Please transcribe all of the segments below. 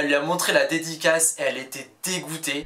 Elle lui a montré la dédicace et elle était dégoûtée.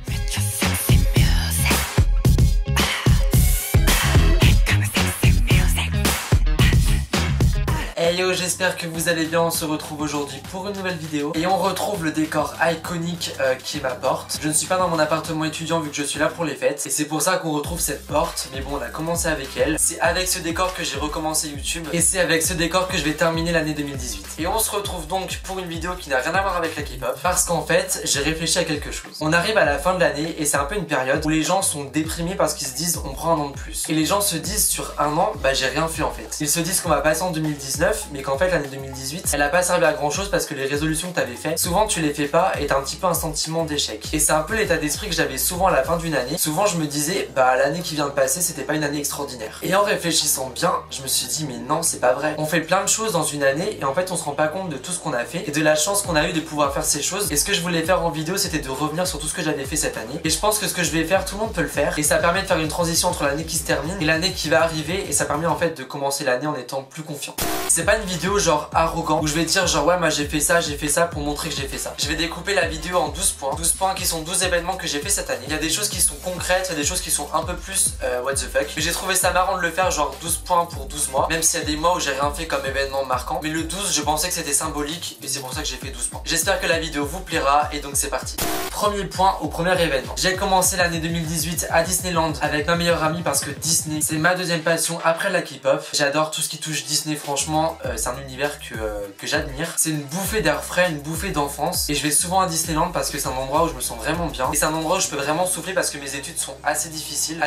Hey yo, j'espère que vous allez bien, on se retrouve aujourd'hui pour une nouvelle vidéo et on retrouve le décor iconique qui est ma porte. Je ne suis pas dans mon appartement étudiant vu que je suis là pour les fêtes et c'est pour ça qu'on retrouve cette porte, mais bon on a commencé avec elle. C'est avec ce décor que j'ai recommencé YouTube et c'est avec ce décor que je vais terminer l'année 2018. Et on se retrouve donc pour une vidéo qui n'a rien à voir avec la K-pop parce qu'en fait j'ai réfléchi à quelque chose. On arrive à la fin de l'année et c'est un peu une période où les gens sont déprimés parce qu'ils se disent on prend un an de plus. Et les gens se disent sur un an, bah j'ai rien fait en fait. Ils se disent qu'on va passer en 2019 mais qu'en fait l'année 2018 elle a pas servi à grand chose parce que les résolutions que t'avais fait souvent tu les fais pas et t'as un petit peu un sentiment d'échec. Et c'est un peu l'état d'esprit que j'avais souvent à la fin d'une année. Souvent je me disais bah l'année qui vient de passer c'était pas une année extraordinaire. Et en réfléchissant bien je me suis dit mais non c'est pas vrai. On fait plein de choses dans une année et en fait on se rend pas compte de tout ce qu'on a fait et de la chance qu'on a eu de pouvoir faire ces choses. Et ce que je voulais faire en vidéo c'était de revenir sur tout ce que j'avais fait cette année. Et je pense que ce que je vais faire tout le monde peut le faire et ça permet de faire une transition entre l'année qui se termine et l'année qui va arriver et ça permet en fait de commencer l'année en étant plus confiant. C'est pas une vidéo genre arrogant où je vais dire genre ouais moi j'ai fait ça pour montrer que j'ai fait ça. Je vais découper la vidéo en 12 points qui sont 12 événements que j'ai fait cette année. Il y a des choses qui sont concrètes, il y a des choses qui sont un peu plus what the fuck. Mais j'ai trouvé ça marrant de le faire genre 12 points pour 12 mois, même s'il y a des mois où j'ai rien fait comme événement marquant. Mais le 12 je pensais que c'était symbolique et c'est pour ça que j'ai fait 12 points. J'espère que la vidéo vous plaira et donc c'est parti. Premier point au premier événement. J'ai commencé l'année 2018 à Disneyland avec ma meilleure amie parce que Disney c'est ma deuxième passion après la K-pop. J'adore tout ce qui touche Disney, franchement c'est un univers que j'admire. C'est une bouffée d'air frais, une bouffée d'enfance et je vais souvent à Disneyland parce que c'est un endroit où je me sens vraiment bien et c'est un endroit où je peux vraiment souffler parce que mes études sont assez difficiles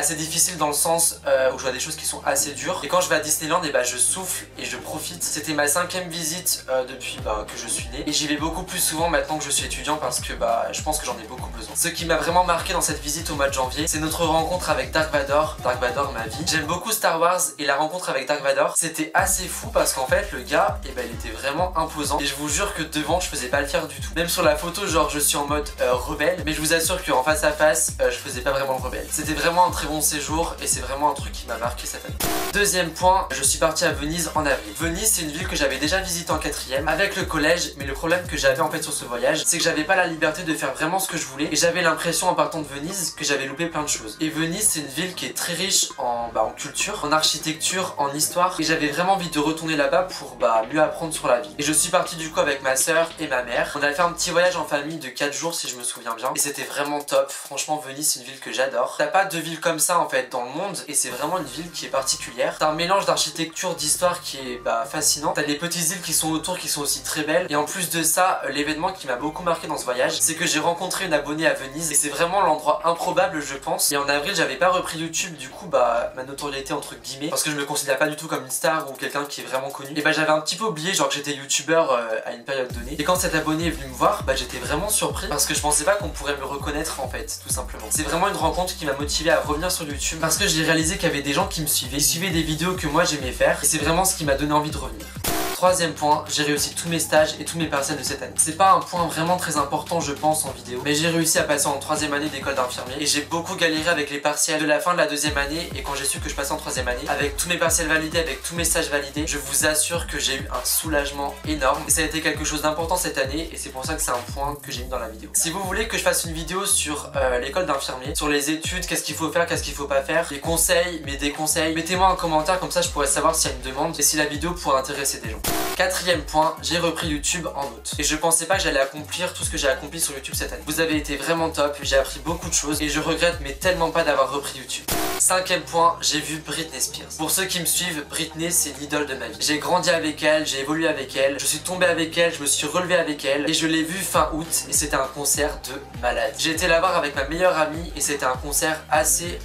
dans le sens où je vois des choses qui sont assez dures et quand je vais à Disneyland et bah je souffle et je profite. C'était ma 5e visite depuis que je suis né et j'y vais beaucoup plus souvent maintenant que je suis étudiant parce que je pense que j'en ai beaucoup besoin. Ce qui m'a vraiment marqué dans cette visite au mois de janvier c'est notre rencontre avec Dark Vador. Dark Vador ma vie. J'aime beaucoup Star Wars et la rencontre avec Dark Vador c'était assez fou parce qu'en fait le gars il était vraiment imposant et je vous jure que devant je faisais pas le fier du tout. Même sur la photo genre je suis en mode rebelle mais je vous assure qu'en face à face je faisais pas vraiment le rebelle. C'était vraiment un très bon séjour et c'est vraiment un truc qui m'a marqué cette année. Deuxième point, je suis parti à Venise en avril. Venise c'est une ville que j'avais déjà visité en 4ème avec le collège mais le problème que j'avais en fait sur ce voyage c'est que j'avais pas la liberté de faire vraiment ce que je voulais et j'avais l'impression en partant de Venise que j'avais loupé plein de choses. Et Venise c'est une ville qui est très riche en culture, en architecture, en histoire et j'avais vraiment envie de retourner là-bas pour mieux apprendre sur la ville. Et je suis parti du coup avec ma soeur et ma mère. On a fait un petit voyage en famille de 4 jours si je me souviens bien et c'était vraiment top. Franchement Venise c'est une ville que j'adore. T'as pas de ville comme ça en fait dans le monde et c'est vraiment une ville qui est particulière. T'as un mélange d'architecture, d'histoire qui est fascinant. T'as les petites îles qui sont autour qui sont aussi très belles et en plus de ça l'événement qui m'a beaucoup marqué dans ce voyage c'est que j'ai rencontré une abonnée à Venise et c'est vraiment l'endroit improbable je pense. Et en avril j'avais pas repris YouTube du coup ma notoriété entre guillemets parce que je me considère pas du tout comme une star ou quelqu'un qui est vraiment connu et j'avais un petit peu oublié genre que j'étais youtubeur à une période donnée et quand cette abonnée est venue me voir j'étais vraiment surpris parce que je pensais pas qu'on pourrait me reconnaître en fait tout simplement. C'est vraiment une rencontre qui m'a motivé à revenir sur YouTube parce que j'ai réalisé qu'il y avait des gens qui me suivaient, ils suivaient des vidéos que moi j'aimais faire et c'est vraiment ce qui m'a donné envie de revenir. Troisième point, j'ai réussi tous mes stages et tous mes partiels de cette année. C'est pas un point vraiment très important je pense en vidéo, mais j'ai réussi à passer en 3ème année d'école d'infirmier et j'ai beaucoup galéré avec les partiels de la fin de la 2ème année et quand j'ai su que je passais en 3ème année, avec tous mes partiels validés, avec tous mes stages validés, je vous assure que j'ai eu un soulagement énorme et ça a été quelque chose d'important cette année et c'est pour ça que c'est un point que j'ai mis dans la vidéo. Si vous voulez que je fasse une vidéo sur l'école d'infirmier, sur les études, qu'est-ce qu'il faut faire, qu'est-ce qu'il faut pas faire, des conseils, mes déconseils, mettez-moi un commentaire comme ça je pourrais savoir s'il y a une demande et si la vidéo pourrait intéresser des gens. 4ème point, j'ai repris YouTube en août et je pensais pas que j'allais accomplir tout ce que j'ai accompli sur YouTube cette année. Vous avez été vraiment top, j'ai appris beaucoup de choses et je regrette mais tellement pas d'avoir repris YouTube. 5ème point, j'ai vu Britney Spears. Pour ceux qui me suivent, Britney c'est l'idole de ma vie. J'ai grandi avec elle, j'ai évolué avec elle, je suis tombé avec elle, je me suis relevé avec elle et je l'ai vue fin août et c'était un concert de malade. J'ai été la voir avec ma meilleure amie et c'était un concert assez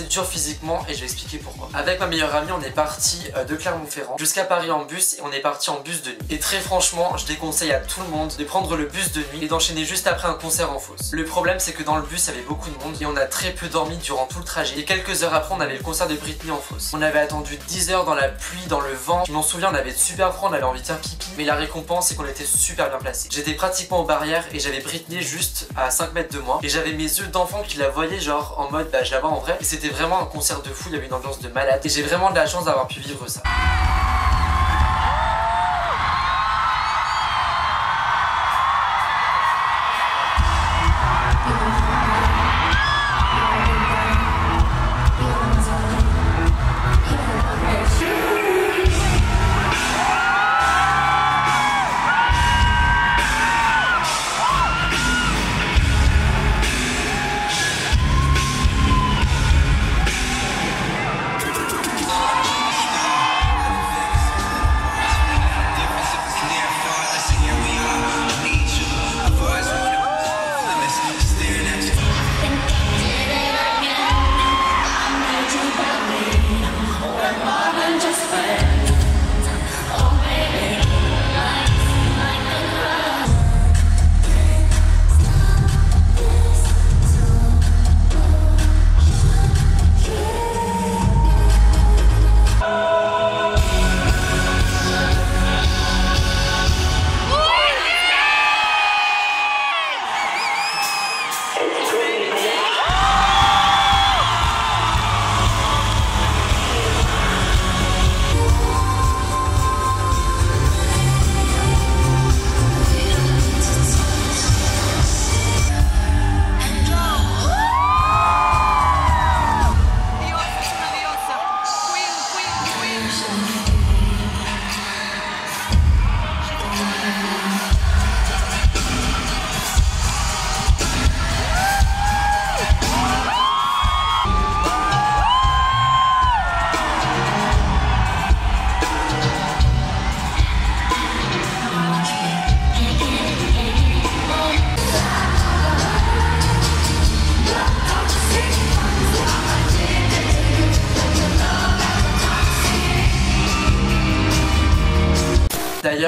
dur physiquement et je vais expliquer pourquoi. Avec ma meilleure amie on est parti de Clermont-Ferrand jusqu'à Paris en bus et on est parti en bus de nuit. Et très franchement je déconseille à tout le monde de prendre le bus de nuit et d'enchaîner juste après un concert en fosse. Le problème c'est que dans le bus il y avait beaucoup de monde et on a très peu dormi durant tout le trajet et quelques heures après on avait le concert de Britney en fosse. On avait attendu 10 heures dans la pluie, dans le vent. Je m'en souviens on avait super froid, on avait envie de faire pipi mais la récompense c'est qu'on était super bien placés. J'étais pratiquement aux barrières et j'avais Britney juste à 5 mètres de moi et j'avais mes yeux d'enfant qui la voyaient genre en mode je la vois en vrai et c'était vraiment un concert de fou, il y avait une ambiance de malade et j'ai vraiment de la chance d'avoir pu vivre ça.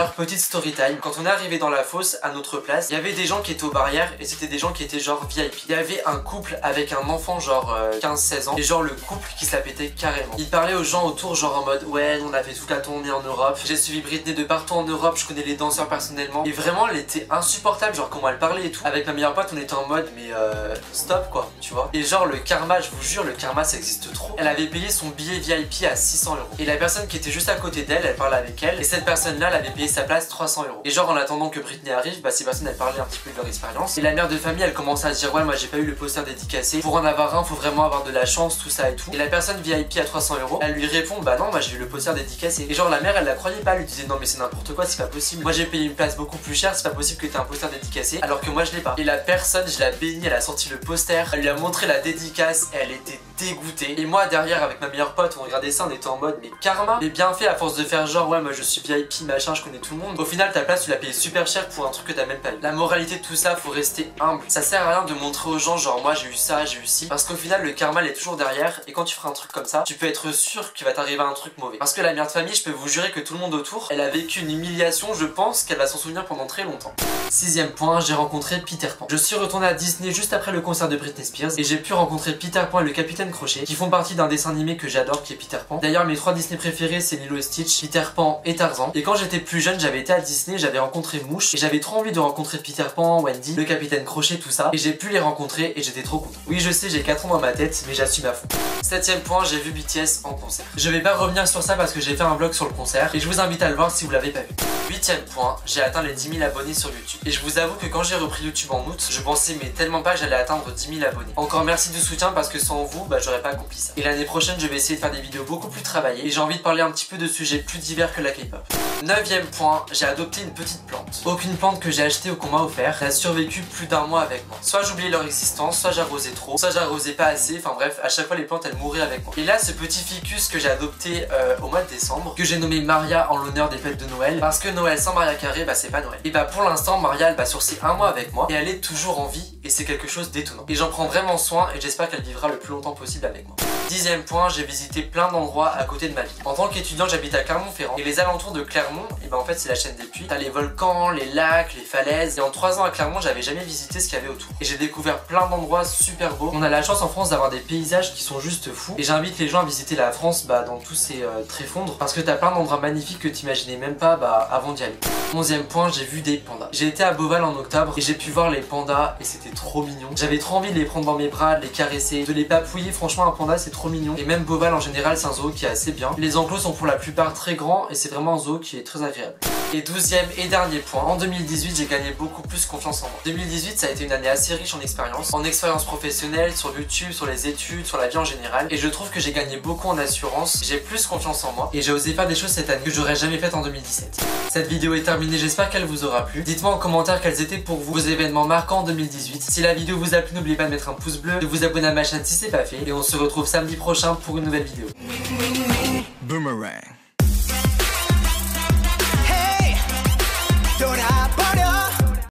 D'ailleurs, petite story time, quand on est arrivé dans la fosse à notre place, il y avait des gens qui étaient aux barrières et c'était des gens qui étaient genre VIP. Il y avait un couple avec un enfant genre 15-16 ans et genre le couple qui se la pétait carrément. Il parlait aux gens autour genre en mode ouais, on a fait toute la tournée en Europe, j'ai suivi Britney de partout en Europe, je connais les danseurs personnellement. Et vraiment elle était insupportable, genre comment elle parlait et tout. Avec ma meilleure pote on était en mode mais stop quoi, tu vois. Et genre le karma, je vous jure, le karma ça existe trop. Elle avait payé son billet VIP à 600 €. Et la personne qui était juste à côté d'elle, elle parlait avec elle. Et cette personne là, elle avait payé sa place 300 €. Et genre en attendant que Britney arrive, bah ces personnes elles parlaient un petit peu de leur expérience. Et la mère de famille elle commençait à se dire ouais moi j'ai pas eu le poster dédicacé. Pour en avoir un faut vraiment avoir de la chance, tout ça et tout. Et la personne VIP à 300 €, elle lui répond bah non moi j'ai eu le poster dédicacé. Et genre la mère elle la croyait pas, elle lui disait non mais c'est n'importe quoi, c'est pas possible. Moi j'ai payé une place beaucoup plus chère, c'est pas possible que t'aies un poster dédicacé alors que moi je l'ai pas. Et la personne, je la bénis, elle a sorti le poster, elle lui a montré la dédicace et elle était dégoûtée. Et moi derrière avec ma meilleure pote on regardait ça, on était en mode mais karma, mais bien fait à force de faire genre ouais moi je suis VIP machin, je connais tout le monde. Au final ta place tu l'as payé super cher pour un truc que t'as même pas eu. La moralité de tout ça, faut rester humble. Ça sert à rien de montrer aux gens genre moi j'ai eu ça, j'ai eu ci, parce qu'au final le karma il est toujours derrière et quand tu feras un truc comme ça, tu peux être sûr qu'il va t'arriver un truc mauvais. Parce que la mère de famille, je peux vous jurer que tout le monde autour, elle a vécu une humiliation, je pense qu'elle va s'en souvenir pendant très longtemps. Sixième point, j'ai rencontré Peter Pan. Je suis retourné à Disney juste après le concert de Britney Spears et j'ai pu rencontrer Peter Pan et le Capitaine Crochet qui font partie d'un dessin animé que j'adore qui est Peter Pan. D'ailleurs mes 3 Disney préférés c'est Lilo et Stitch, Peter Pan et Tarzan. Et quand j'étais plus jeune j'avais été à Disney, j'avais rencontré Mouche et j'avais trop envie de rencontrer Peter Pan, Wendy, le Capitaine Crochet, tout ça. Et j'ai pu les rencontrer et j'étais trop content. Oui je sais j'ai 4 ans dans ma tête mais j'assume à fond. Septième point, j'ai vu BTS en concert. Je vais pas revenir sur ça parce que j'ai fait un vlog sur le concert et je vous invite à le voir si vous l'avez pas vu. Huitième point, j'ai atteint les 10 000 abonnés sur YouTube. Et je vous avoue que quand j'ai repris YouTube en août, je pensais mais tellement pas que j'allais atteindre 10 000 abonnés. Encore merci du soutien parce que sans vous, bah j'aurais pas accompli ça. Et l'année prochaine, je vais essayer de faire des vidéos beaucoup plus travaillées et j'ai envie de parler un petit peu de sujets plus divers que la K-pop. Neuvième point, j'ai adopté une petite plante. Aucune plante que j'ai achetée ou qu'on m'a offert n'a survécu plus d'1 mois avec moi. Soit j'oubliais leur existence, soit j'arrosais trop, soit j'arrosais pas assez, enfin bref, à chaque fois les plantes elles mouraient avec moi. Et là ce petit ficus que j'ai adopté au mois de décembre, que j'ai nommé Maria en l'honneur des fêtes de Noël, parce que Noël sans Maria Carré bah c'est pas Noël. Et bah pour l'instant Maria elle va sur ses 1 mois avec moi et elle est toujours en vie et c'est quelque chose d'étonnant. Et j'en prends vraiment soin et j'espère qu'elle vivra le plus longtemps possible avec moi. Dixième point, j'ai visité plein d'endroits à côté de ma ville. En tant qu'étudiant j'habite à Clermont-Ferrand et les alentours de Clermont, et bah en fait c'est la chaîne des Puys. T'as les volcans, les lacs, les falaises et en 3 ans à Clermont j'avais jamais visité ce qu'il y avait autour. Et j'ai découvert plein d'endroits super beaux. On a la chance en France d'avoir des paysages qui sont juste fous et j'invite les gens à visiter la France bah, dans tous ces tréfondres parce que t'as plein d'endroits magnifiques que t'imaginais même pas bah, avant d'y aller. 11e point, j'ai vu des pandas. J'ai été à Beauval en octobre et j'ai pu voir les pandas et c'était trop mignon. J'avais trop envie de les prendre dans mes bras, de les caresser, de les papouiller. Franchement un panda c'est trop mignon. Et même Beauval en général c'est un zoo qui est assez bien. Les enclos sont pour la plupart très grands et c'est vraiment un zoo qui est très agréable. Et 12e et dernier point, en 2018 j'ai gagné beaucoup plus confiance en moi. 2018 ça a été une année assez riche en expérience professionnelle, sur YouTube, sur les études, sur la vie en général. Et je trouve que j'ai gagné beaucoup en assurance, j'ai plus confiance en moi et j'ai osé faire des choses cette année que j'aurais jamais faites en 2017. Cette vidéo est terminée, j'espère qu'elle vous aura plu. Dites-moi en commentaire quels étaient pour vous vos événements marquants en 2018. Si la vidéo vous a plu, n'oubliez pas de mettre un pouce bleu, de vous abonner à ma chaîne si c'est pas fait. Et on se retrouve samedi prochain pour une nouvelle vidéo. Boomerang. Hey,